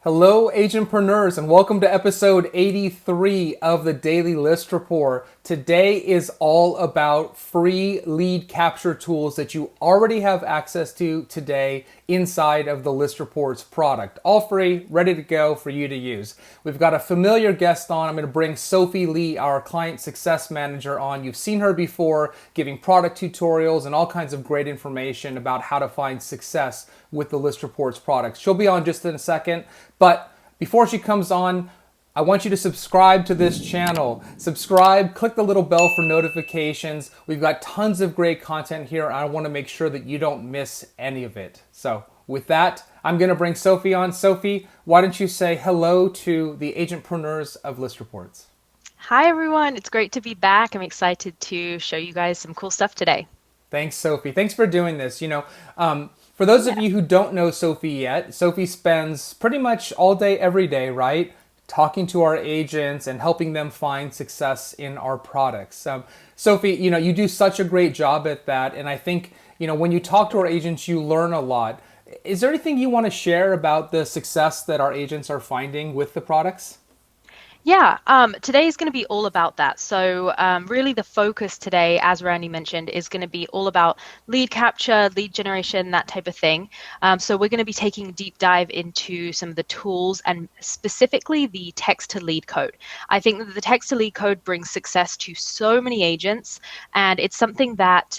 Hello, agentpreneurs, and welcome to episode 83 of the Daily List Report. Today is all about free lead capture tools that you already have access to today inside of the ListReports product. All free, ready to go for you to use. We've got a familiar guest on. I'm going to bring Sophie Lee, our client success manager, on. You've seen her before giving product tutorials and all kinds of great information about how to find success with the ListReports products. She'll be on just in a second. But before she comes on, I want you to subscribe to this channel. Subscribe, click the little bell for notifications. We've got tons of great content here. I want to make sure that you don't miss any of it. So with that, I'm going to bring Sophie on. Sophie, why don't you say hello to the agentpreneurs of ListReports? Hi everyone, it's great to be back. I'm excited to show you guys some cool stuff today. Thanks, Sophie. Thanks for doing this. For those of Yeah. you who don't know Sophie yet, Sophie spends pretty much all day, every day, right? Talking to our agents and helping them find success in our products. Sophie, you do such a great job at that. And I think, when you talk to our agents, you learn a lot. Is there anything you want to share about the success that our agents are finding with the products? Today is going to be all about that. Really, the focus today, as Randy mentioned, is going to be all about lead capture, lead generation, that type of thing. We're going to be taking a deep dive into some of the tools and specifically the text to lead code. I think that the text to lead code brings success to so many agents, and it's something that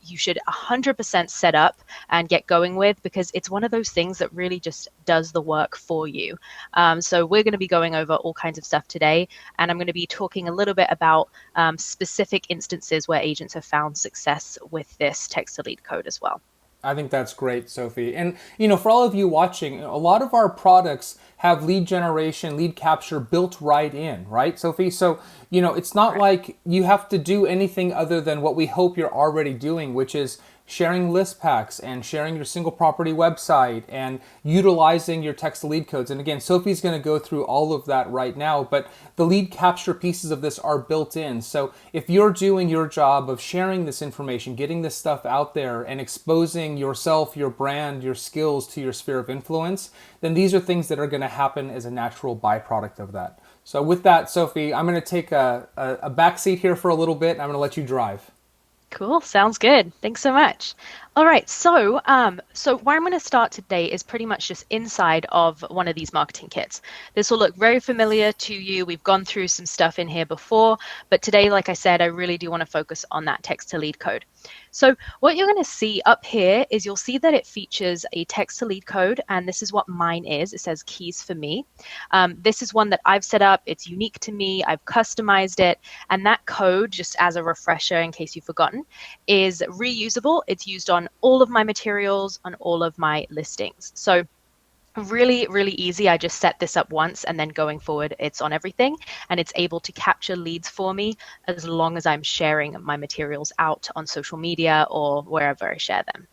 you should 100% set up and get going with because it's one of those things that really just does the work for you. We're going to be going over all kinds of stuff today, and I'm going to be talking a little bit about specific instances where agents have found success with this text to lead code as well. I think that's great, Sophie. And, for all of you watching, a lot of our products have lead generation, lead capture built right in, right, Sophie? So, it's not Correct. like you have to do anything other than what we hope you're already doing, which is sharing ListPacks and sharing your single property website and utilizing your text to lead codes. And again, Sophie's going to go through all of that right now, but the lead capture pieces of this are built in. So if you're doing your job of sharing this information, getting this stuff out there and exposing yourself, your brand, your skills to your sphere of influence, then these are things that are going to happen as a natural byproduct of that. So with that, Sophie, I'm going to take a back seat here for a little bit. I'm going to let you drive. Cool. Sounds good. Thanks so much. All right. So where I'm going to start today is pretty much just inside of one of these marketing kits. This will look very familiar to you. We've gone through some stuff in here before, but today, like I said, I really do want to focus on that text to lead code. So what you're going to see up here is you'll see that it features a text to lead code, and this is what mine is. It says keys for me. This is one that I've set up. It's unique to me. I've customized it, and that code, just as a refresher in case you've forgotten, is reusable. It's used on all of my materials, on all of my listings. So really, really easy. I just set this up once and then going forward, it's on everything and it's able to capture leads for me as long as I'm sharing my materials out on social media or wherever I share them.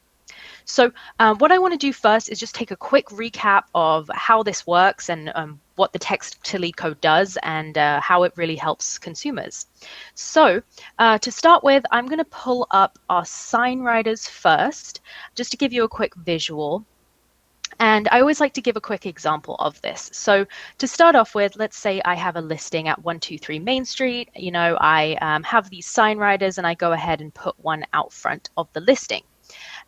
What I want to do first is just take a quick recap of how this works and what the text to lead code does and how it really helps consumers. To start with, I'm going to pull up our sign writers first, just to give you a quick visual. And I always like to give a quick example of this. So to start off with, let's say I have a listing at 123 Main Street. I have these sign writers and I go ahead and put one out front of the listing.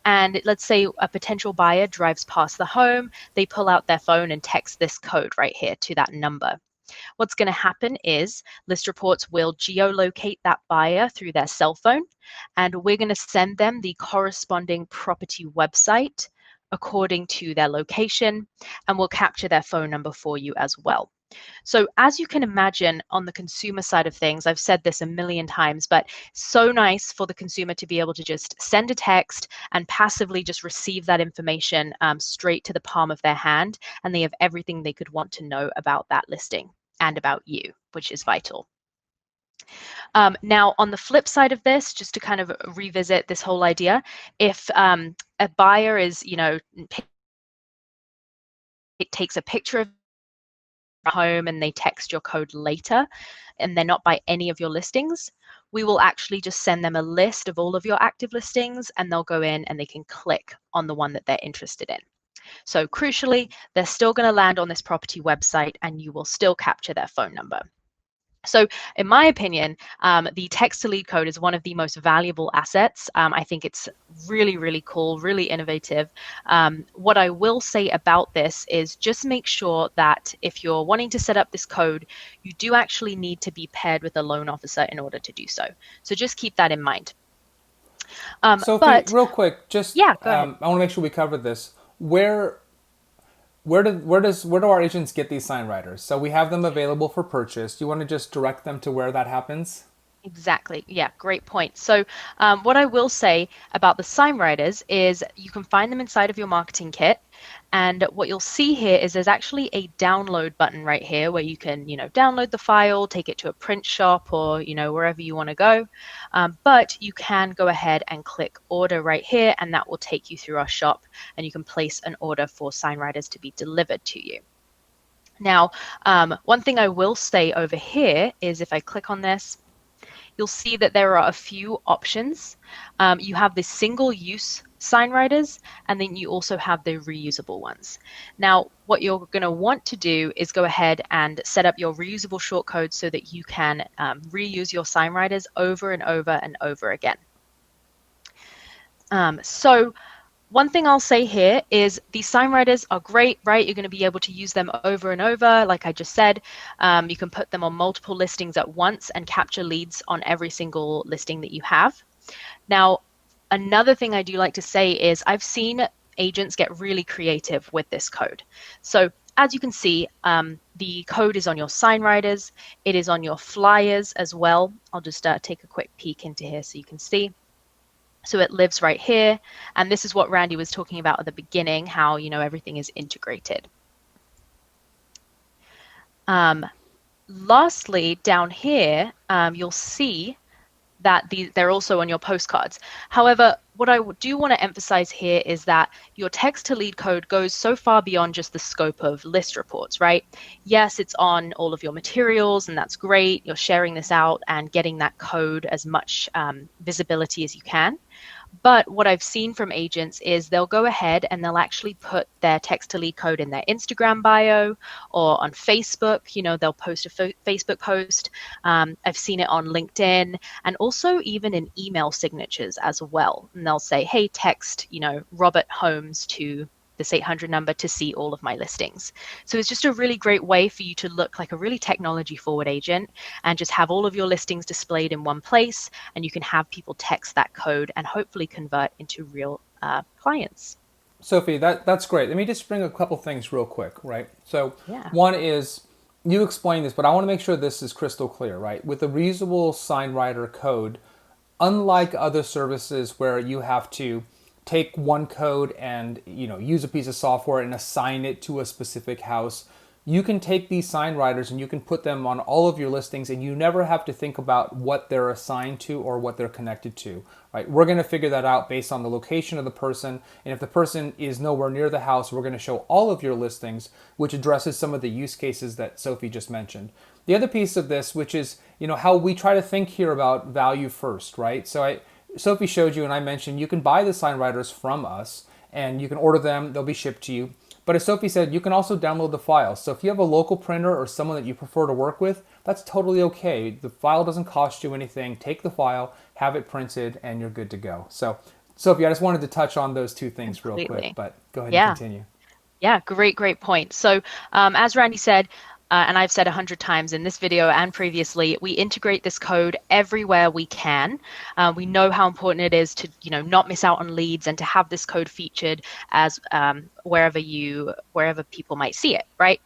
And let's say a potential buyer drives past the home, they pull out their phone and text this code right here to that number. What's going to happen is ListReports will geolocate that buyer through their cell phone, and we're going to send them the corresponding property website according to their location, and we'll capture their phone number for you as well. So as you can imagine, on the consumer side of things, I've said this a million times, but so nice for the consumer to be able to just send a text and passively just receive that information straight to the palm of their hand, and they have everything they could want to know about that listing and about you, which is vital. Now, on the flip side of this, just to kind of revisit this whole idea, if a buyer is, it takes a picture of home and they text your code later and they're not by any of your listings, we will actually just send them a list of all of your active listings and they'll go in and they can click on the one that they're interested in. So crucially, they're still going to land on this property website and you will still capture their phone number. So in my opinion, the text to lead code is one of the most valuable assets. I think it's really, really cool, really innovative. What I will say about this is just make sure that if you're wanting to set up this code, you do actually need to be paired with a loan officer in order to do so. So just keep that in mind. Sophie, But real quick, just yeah, go ahead. I want to make sure we cover this. Where do our agents get these sign writers? So we have them available for purchase. Do you want to just direct them to where that happens? Exactly. Yeah, great point. So, what I will say about the sign writers is you can find them inside of your marketing kit. And what you'll see here is there's actually a download button right here where you can, download the file, take it to a print shop or, wherever you want to go. But you can go ahead and click order right here, and that will take you through our shop and you can place an order for sign writers to be delivered to you. Now, one thing I will say over here is if I click on this, you'll see that there are a few options. You have the single use sign writers, and then you also have the reusable ones. Now, what you're going to want to do is go ahead and set up your reusable shortcode so that you can reuse your sign writers over and over and over again. So one thing I'll say here is these sign writers are great, right? You're going to be able to use them over and over. Like I just said, you can put them on multiple listings at once and capture leads on every single listing that you have. Now, another thing I do like to say is I've seen agents get really creative with this code. So as you can see, the code is on your sign writers. It is on your flyers as well. I'll just take a quick peek into here so you can see. So it lives right here. And this is what Randy was talking about at the beginning, how, everything is integrated. Lastly, down here, you'll see that they're also on your postcards. However, what I do want to emphasize here is that your text to lead code goes so far beyond just the scope of list reports, right? Yes, it's on all of your materials and that's great. You're sharing this out and getting that code as much visibility as you can. But what I've seen from agents is they'll go ahead and they'll actually put their text to lead code in their Instagram bio or on Facebook. They'll post a Facebook post. I've seen it on LinkedIn and also even in email signatures as well. And they'll say, hey, text, Robert Holmes to this 800 number to see all of my listings. So it's just a really great way for you to look like a really technology forward agent and just have all of your listings displayed in one place, and you can have people text that code and hopefully convert into real clients. Sophie, that's great. Let me just bring a couple things real quick, right? So Yeah. one is you explain this, but I want to make sure this is crystal clear, right? With the reusable sign writer code, unlike other services where you have to take one code and use a piece of software and assign it to a specific house, you can take these sign writers and you can put them on all of your listings and you never have to think about what they're assigned to or what they're connected to, right? We're going to figure that out based on the location of the person, and if the person is nowhere near the house, we're going to show all of your listings, which addresses some of the use cases that Sophie just mentioned. The other piece of this, which is how we try to think here about value first, right? Sophie showed you and I mentioned you can buy the sign writers from us and you can order them, they'll be shipped to you. But as Sophie said, you can also download the file. So if you have a local printer or someone that you prefer to work with, that's totally okay. The file doesn't cost you anything. Take the file, have it printed, and you're good to go. So Sophie, I just wanted to touch on those two things real quick, but go ahead and Yeah. continue. Yeah, great point. So as Randy said, and I've said 100 times in this video and previously, we integrate this code everywhere we can. We know how important it is to, not miss out on leads and to have this code featured as wherever people might see it, right?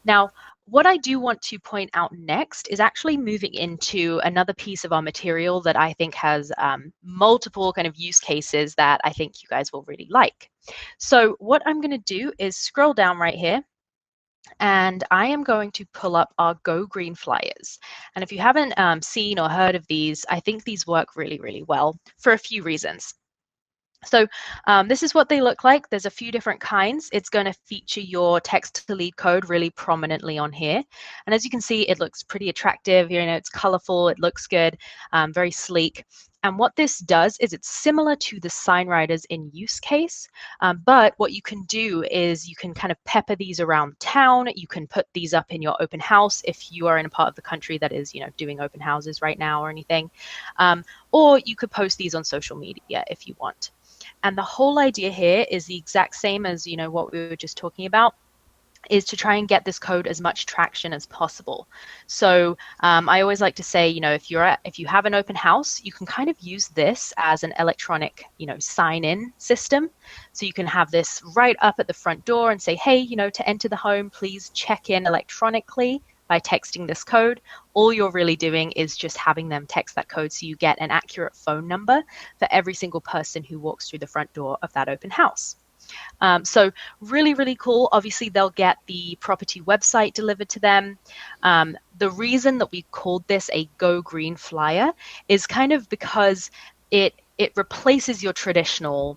Now, what I do want to point out next is actually moving into another piece of our material that I think has multiple kind of use cases that I think you guys will really like. So what I'm going to do is scroll down right here, and I am going to pull up our Go Green flyers. And if you haven't seen or heard of these, I think these work really, really well for a few reasons. So this is what they look like. There's a few different kinds. It's going to feature your text to lead code really prominently on here. And as you can see, it looks pretty attractive. It's colorful, it looks good, very sleek. And what this does is it's similar to the sign writers in use case, but what you can do is you can kind of pepper these around town. You can put these up in your open house if you are in a part of the country that is, doing open houses right now or anything. Or you could post these on social media if you want. And the whole idea here is the exact same as, what we were just talking about, is to try and get this code as much traction as possible. So I always like to say, if you have an open house, you can kind of use this as an electronic, sign-in system. So you can have this right up at the front door and say, hey, to enter the home, please check in electronically by texting this code. All you're really doing is just having them text that code so you get an accurate phone number for every single person who walks through the front door of that open house. So really, really cool. Obviously, they'll get the property website delivered to them. The reason that we called this a Go Green flyer is kind of because it replaces your traditional,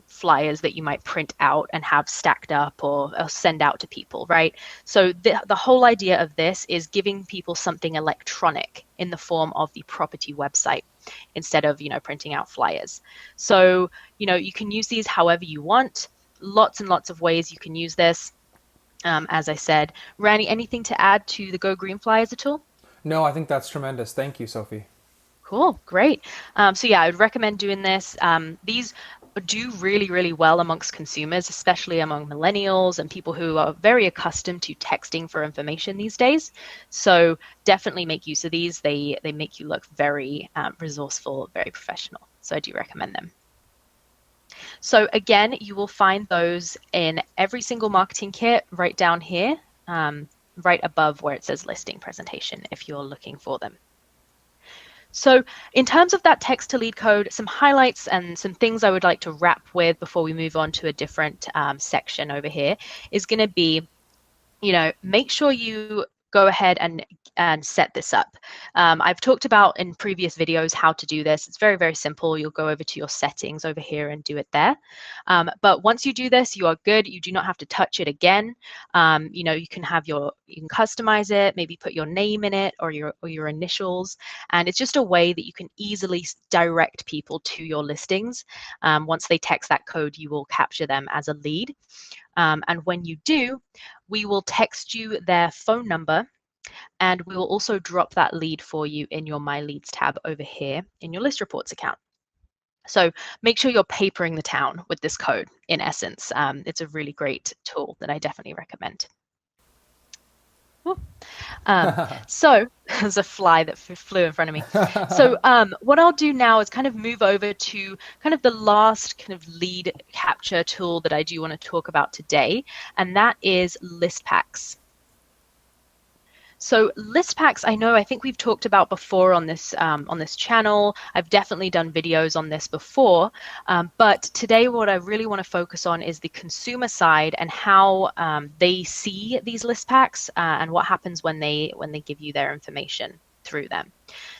flyers that you might print out and have stacked up or send out to people, right? So the whole idea of this is giving people something electronic in the form of the property website instead of, printing out flyers. So, you can use these however you want. Lots and lots of ways you can use this. As I said, Randy, anything to add to the Go Green flyers at all? No, I think that's tremendous. Thank you, Sophie. Cool, great. So yeah, I would recommend doing this. These do really, really well amongst consumers, especially among millennials and people who are very accustomed to texting for information these days. So definitely make use of these. They make you look very resourceful, very professional. So I do recommend them. So again, you will find those in every single marketing kit right down here, right above where it says listing presentation if you're looking for them. So in terms of that text to lead code, some highlights and some things I would like to wrap with before we move on to a different section over here is going to be, make sure you go ahead and set this up. I've talked about in previous videos how to do this. It's very, very simple. You'll go over to your settings over here and do it there. But once you do this, you are good. You do not have to touch it again. You can customize it, maybe put your name in it or your initials. And it's just a way that you can easily direct people to your listings. Once they text that code, you will capture them as a lead. And when you do, we will text you their phone number, and we will also drop that lead for you in your My Leads tab over here in your ListReports account. So make sure you're papering the town with this code, in essence. It's a really great tool that I definitely recommend. So there's a fly that flew in front of me. So what I'll do now is kind of move over to kind of the last kind of lead capture tool that I do want to talk about today, and that is ListPacks. So ListPacks, I think we've talked about before on this channel. I've definitely done videos on this before, but today what I really want to focus on is the consumer side and how they see these ListPacks and what happens when they give you their information through them.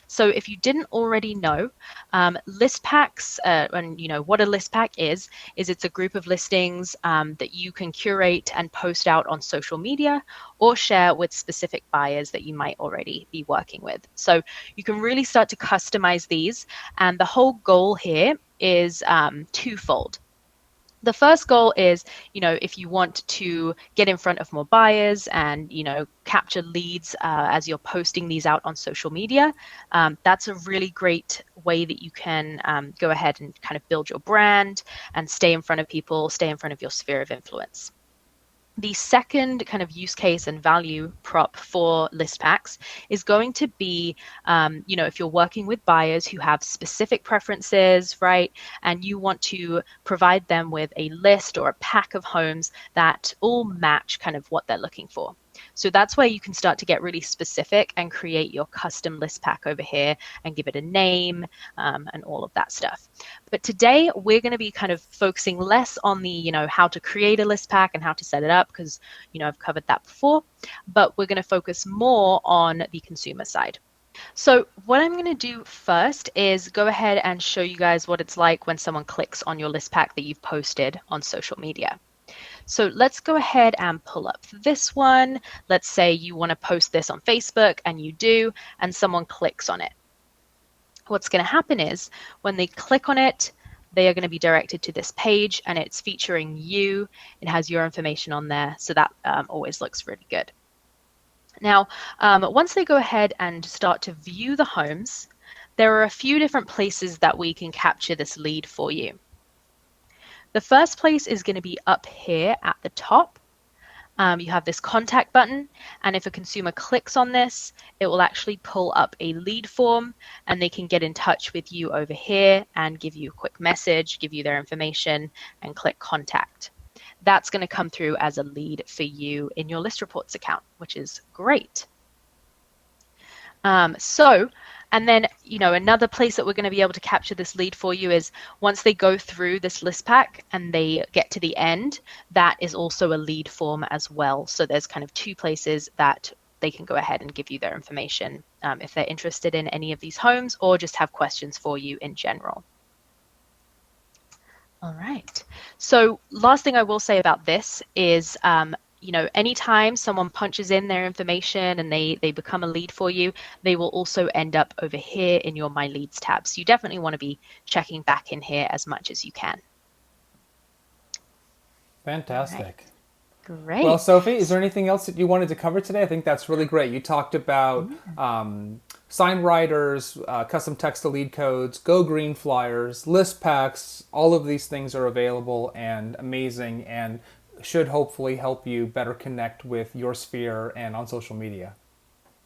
So if you didn't already know, ListPacks, and what a ListPack is it's a group of listings that you can curate and post out on social media or share with specific buyers that you might already be working with. So you can really start to customize these, and the whole goal here is twofold. The first goal is, if you want to get in front of more buyers and, capture leads as you're posting these out on social media, that's a really great way that you can go ahead and kind of build your brand and stay in front of people, stay in front of your sphere of influence. The second kind of use case and value prop for ListPacks is going to be, if you're working with buyers who have specific preferences, right, and you want to provide them with a list or a pack of homes that all match kind of what they're looking for. So that's where you can start to get really specific and create your custom list pack over here and give it a name and all of that stuff. But today we're going to be kind of focusing less on the, how to create a list pack and how to set it up, because, I've covered that before, but we're going to focus more on the consumer side. So what I'm going to do first is go ahead and show you guys what it's like when someone clicks on your list pack that you've posted on social media. So let's go ahead and pull up this one. Let's say you want to post this on Facebook, and you do, and someone clicks on it. what's going to happen is when they click on it, they are going to be directed to this page, and it's featuring you. It has your information on there, so that always looks really good. Now, once they go ahead and start to view the homes, there are a few different places that we can capture this lead for you. The first place is going to be up here at the top. You have this contact button, and if a consumer clicks on this, it will actually pull up a lead form, and they can get in touch with you over here and give you a quick message, give you their information, and click contact. That's going to come through as a lead for you in your ListReports account, which is great. And then, another place that we're going to be able to capture this lead for you is once they go through this list pack and they get to the end, that is also a lead form as well. So there's kind of two places that they can go ahead and give you their information if they're interested in any of these homes or just have questions for you in general. All right. So last thing I will say about this is anytime someone punches in their information and they become a lead for you, they will also end up over here in your My Leads tab. So you definitely want to be checking back in here as much as you can. Fantastic. Great. Well, Sophie, is there anything else that you wanted to cover today? I think that's really great. You talked about sign writers, custom text-to-lead codes, Go Green flyers, ListPacks. All of these things are available and amazing and should hopefully help you better connect with your sphere and on social media.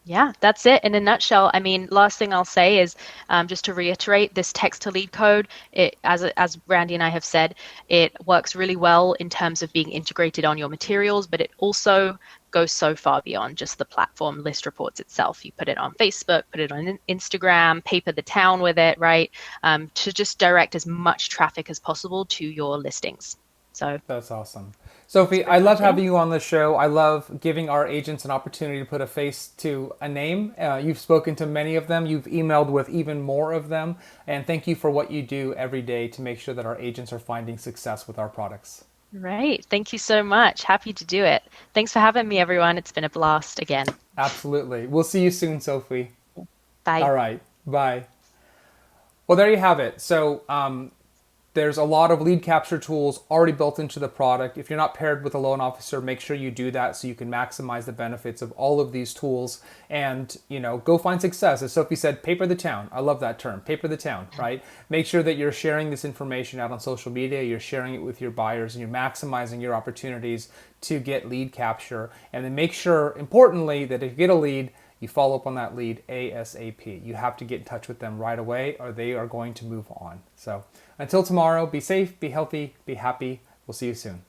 Yeah, that's it in a nutshell. I mean, last thing I'll say is just to reiterate, this text to lead code, as Randy and I have said, it works really well in terms of being integrated on your materials, but it also goes so far beyond just the platform ListReports itself. You put it on Facebook, put it on Instagram, paper the town with it, right? To just direct as much traffic as possible to your listings. So that's awesome. Sophie, I love having you on the show. I love giving our agents an opportunity to put a face to a name. You've spoken to many of them. You've emailed with even more of them. And thank you for what you do every day to make sure that our agents are finding success with our products. Right. Thank you so much. Happy to do it. Thanks for having me, everyone. It's been a blast again. Absolutely. We'll see you soon, Sophie. Bye. All right. Bye. Well, there you have it. So, there's a lot of lead capture tools already built into the product. If you're not paired with a loan officer, make sure you do that so you can maximize the benefits of all of these tools and, go find success. As Sophie said, paper the town. I love that term, paper the town, right? Make sure that you're sharing this information out on social media, you're sharing it with your buyers, and you're maximizing your opportunities to get lead capture. And then make sure, importantly, that if you get a lead, you follow up on that lead ASAP. You have to get in touch with them right away or they are going to move on. So until tomorrow, be safe, be healthy, be happy. We'll see you soon.